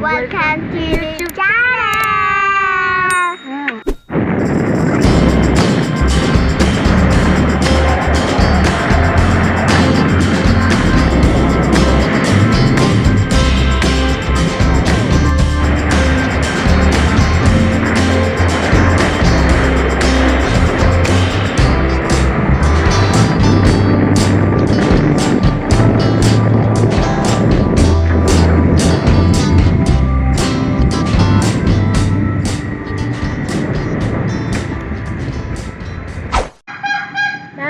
Welcome to the channel!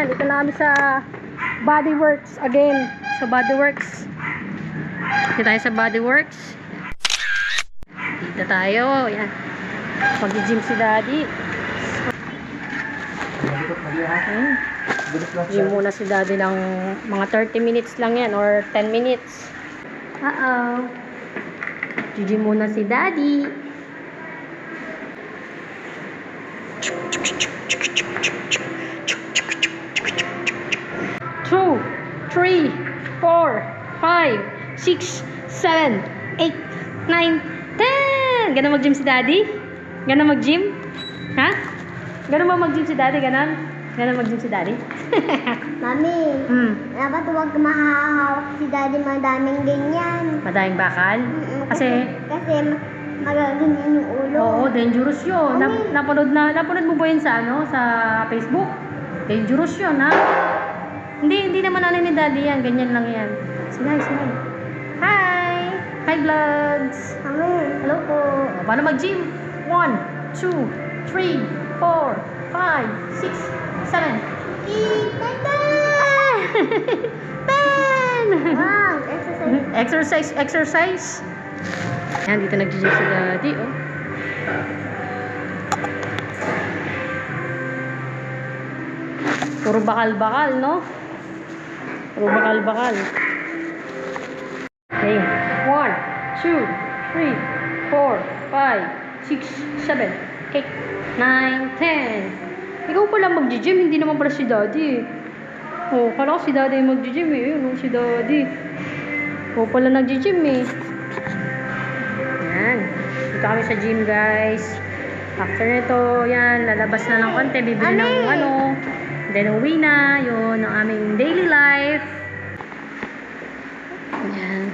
Dito na kami sa Bodyworks again. Sa Bodyworks. Dito tayo sa Bodyworks. Dito tayo. Yan. Mag-gym si Daddy. Gym muna si Daddy ng mga 30 minutes lang yan or 10 minutes. Gym muna si Daddy. 2, 3, 4, 5, 6, 7, 8, 9, 10. Ganon mag-gym si Daddy? Ganon mag-gym? Ha? Ganon ba mag-gym si Daddy? Ganon? Ganon mag-gym si Daddy? Mami, dapat huwag mahahawak si Daddy madaming ganyan. Madaming bakal? Kasi magaganyan yung ulo. oo, dangerous yun. Mami. Napanood mo ba yun sa, sa Facebook? Dangerous yun, ha? Hindi naman ano ni Daddy yan. Ganyan lang yan. Sinay. Hi! Hi, vlogs! Mami. Hello po. O, paano mag-gym? 1, 2, 3, 4, 5, 6, 7, 10! Wow, exercise. Exercise. Yan, dito nag-gym si Daddy, oh. Puro bakal-bakal, no? Puro bakal-bakal. Okay. 1, 2, 3, 4, 5, 6, 7, 8, 9, 10. Ikaw pala mag-gym, hindi naman pala si Daddy. Oh, kala ko si Daddy mag-gym eh. Yun, si Daddy. Ikaw pala nag-gym eh. Yan. Dito kami sa gym, guys. After nito, yan, lalabas na ng konti. Bibili ng then uwi na. Yun, ang aming daily life. Yan.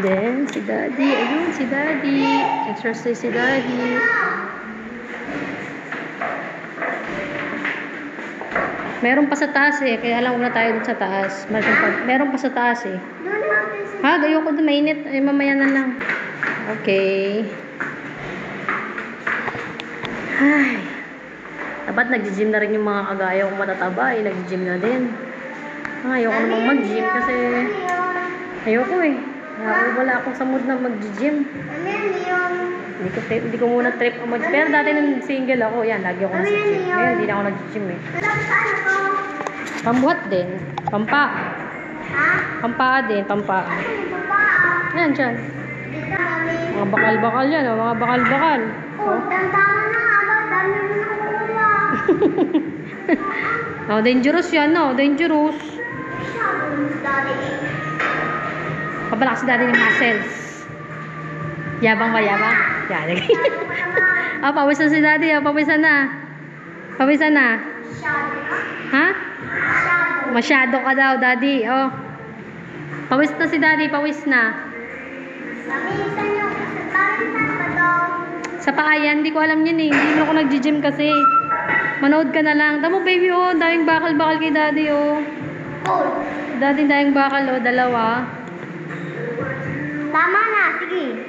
Then, si Daddy. Ayun, si Daddy. Exercise si Daddy. Meron pa sa taas eh. Kaya lang muna tayo dun sa taas. Meron pa sa taas eh. Ha? Gayo ko dun. Mainit. Ay, mamaya na lang. Okay. Ay. Dapat nag-gym na rin yung mga kagaya kong matataba eh. Nag-gym na din. Ayoko namang mag-gym kasi ayoko eh. Wala akong sa mood na mag-gym. Hindi ko muna trip ang mag-gym. Pero dati nung single ako, yan, lagi ako nasa gym. Ngayon, hindi na ako nag-gym eh. Pambuhat din. Pampa din. Yan, dyan. Mga bakal-bakal yan, oh. Mga bakal-bakal. Oh, tama na. Dami mo na kukuha. Oh, dangerous yan, no? Dangerous. Papalakas si Daddy ng muscles. Yabang ba, yabang? Yan. Ah, pawisan si Daddy, oh. Pawisan na. Ha? Masyado ka daw, Daddy, oh. Pawis na si Daddy, pawis na. Sa paa yan, hindi ko alam yan eh. Hindi mo ako nag-gym kasi. Manood ka na lang. Tamo baby, oh. Daming bakal-bakal kay Daddy, oh. Daddy, daming bakal, oh. Dalawa. Tama na, sige.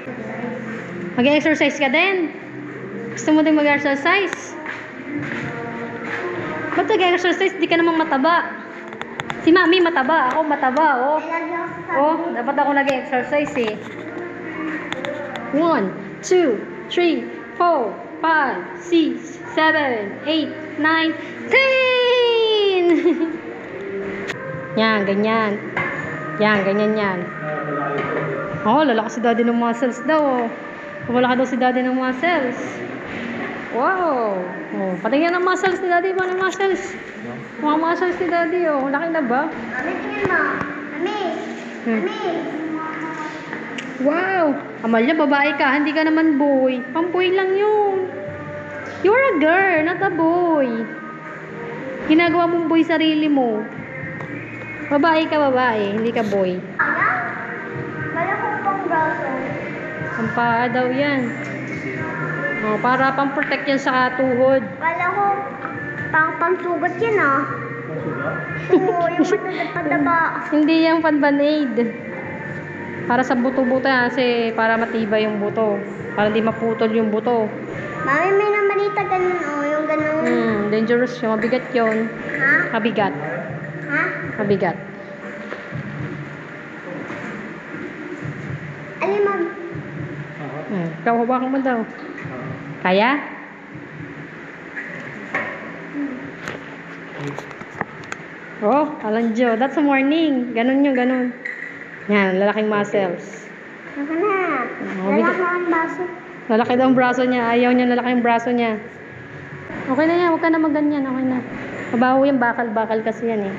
Mag-exercise ka din. Gusto mo din mag-exercise? Ba't nag-exercise? Di ka namang mataba. Si Mami mataba. Ako mataba, oh. Oh, dapat ako nag-exercise eh. 1, 2, 3, 4, 5, 6, 7, 8, 9, 10! Yan, ganyan. Yan. Oh, lalaki si Daddy ng muscles daw, oh. Malaki daw si Daddy ng muscles. Wow! Oh, patingin ang muscles ni Daddy. Mga muscles. Mga muscles ni Daddy, oh. Laki na ba? Mami, tingnan mo. Mami. Wow! Amalia, babae ka. Hindi ka naman boy. Pang-boy lang yun. You're a girl, not a boy. Ginagawa mong boy sarili mo. Babae ka, babae. Hindi ka boy. Kaya? Wala kong pang braso. Ang paa daw yan. Oh, para pang-protect yan sa tuhod. Wala ko pang-sugat yan ah. Oo, yung pataba. Hindi yan pan-band-aid. Para sa buto-buto yan. Kasi para matibay yung buto. Para hindi maputol yung buto. Mami, may namalita ganun oh, yung ganun. Dangerous yung mabigat yun. Ha? Mabigat. Ha? Mabigat. Alin mag... Ikaw, hawakan mo daw. Kaya? Oh, Alanjo. That's a morning. Ganun yung ganun. Yan, lalaking muscles. Naka na. Oh, Wala ko ang baso. Lalaki daw ang braso niya. Ayaw niya lalaki yung braso niya. Okay na yan. Huwag ka na maganyan. Okay na. Mabaho yung bakal-bakal kasi yan eh.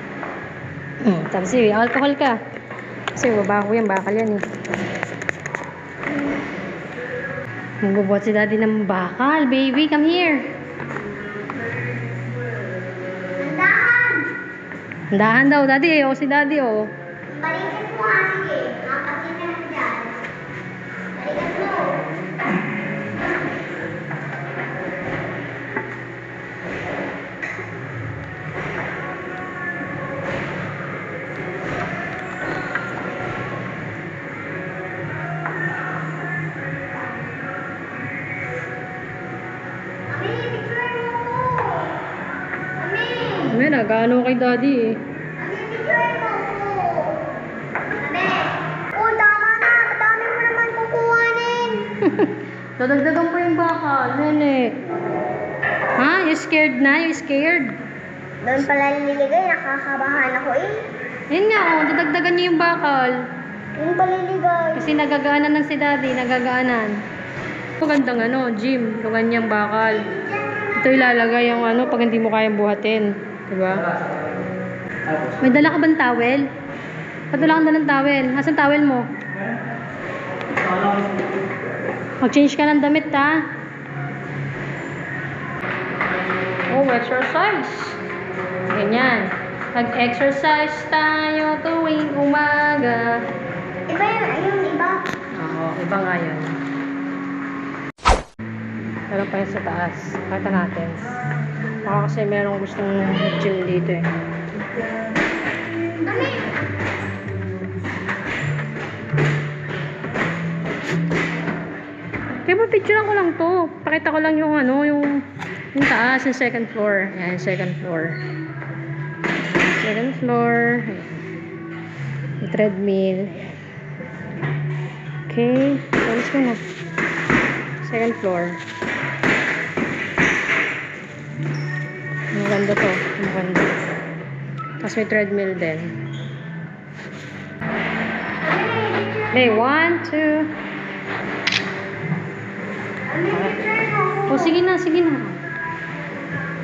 Tapos alcohol ka. Kasi mabaho yung bakal yan eh. Magbubuhat si daddy ng bakal. Baby, come here. Andahan! Dahan daw, daddy. O, si daddy, o. Balikan mo ha, sige. Nakapasin na mo dyan. Balikan mo. Mami, picture mo ko. Mami! May nagano kay daddy eh. Mami, picture mo ko. Mami! Oh, tama na. Madami mo naman kukuhanin. Dadagdagan pa yung bakal, nene. Ha? You scared na? You scared? Doon pala nililigay. Nakakabahan ako eh. Yun nga, oh. Dadagdagan niyo yung bakal. Doon pala niligay. Kasi nagagaanan ng si daddy. Nagagaanan. Magandang ano, gym. Yung ganyang bakal. Ito ilalagay yung ano pag hindi mo kayang buhatin. Diba? May dala ka bang towel? Ba't wala kang dalang towel? Asan towel mo? Mag-change ka ng damit, ha? Oh, exercise. Ganyan. Mag-exercise tayo tuwing umaga. Iba yung iba. Oo, iba nga yun. Meron pa yun sa taas. Pakita natin. Baka kasi merong gustong gym dito eh. Mami! Kaya mo picturean ko lang to. Pakita ko lang yung ano, yung taas, yung second floor. Ayan, second floor. Second floor. Ayan. Yung treadmill. Ayan. Okay. Alis ko na. Second floor. Maganda to. Maganda. Tapos may treadmill din. Okay, 1, 2. Mami, picture mo ko. O, sige na, sige na.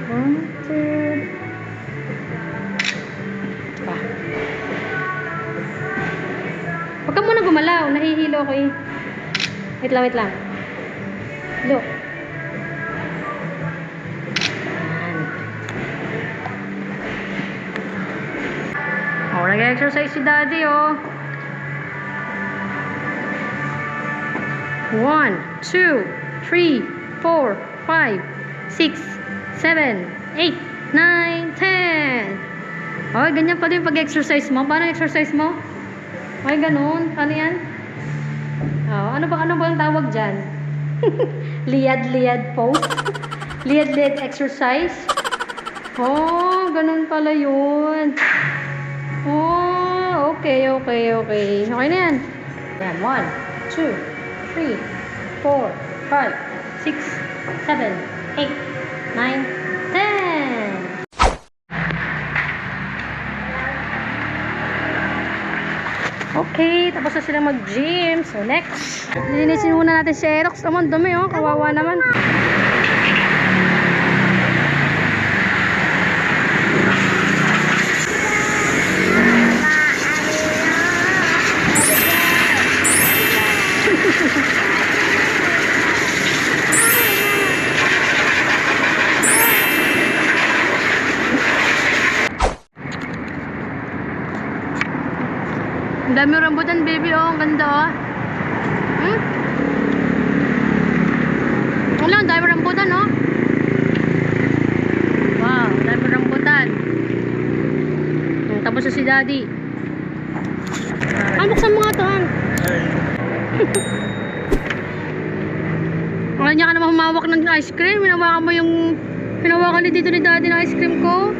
1, 2. Pa. Huwag ka muna gumalaw. Nahihilo ko eh. Wait lang, wait lang. Look. Ayan. Oh, nag-exercise si daddy, oh. 1, 2, 3, 4, 5, 6, 7, 8, 9, 10. Okay, ganyan pa din pag-exercise mo. Paano exercise mo? Okay, ganun. Paano yan? Oh, ano ba ang tawag dyan? Liad-liad pose? Liad-liad exercise? Oh, ganun pala yun. Oh, okay. Okay na yan. Yan, 1, 2, 3, 4, 5, 6, 7, 8, 9, 10. Okay, tapos na sila mag-gym. So, next. Linisin muna natin si Aerox. Naman, dumi oh. Kawawa naman. Ang dami rambutan, baby, oh. Ang ganda, oh. Hmm? Wala, ang dami rambutan, oh. Wow, ang dami rambutan. Tapos na si daddy. Ano buksan mo nga to, han? Wala niya ka naman humawak ng ice cream. Hinawakan mo yung... Hinawakan ni dito ni daddy ng ice cream ko.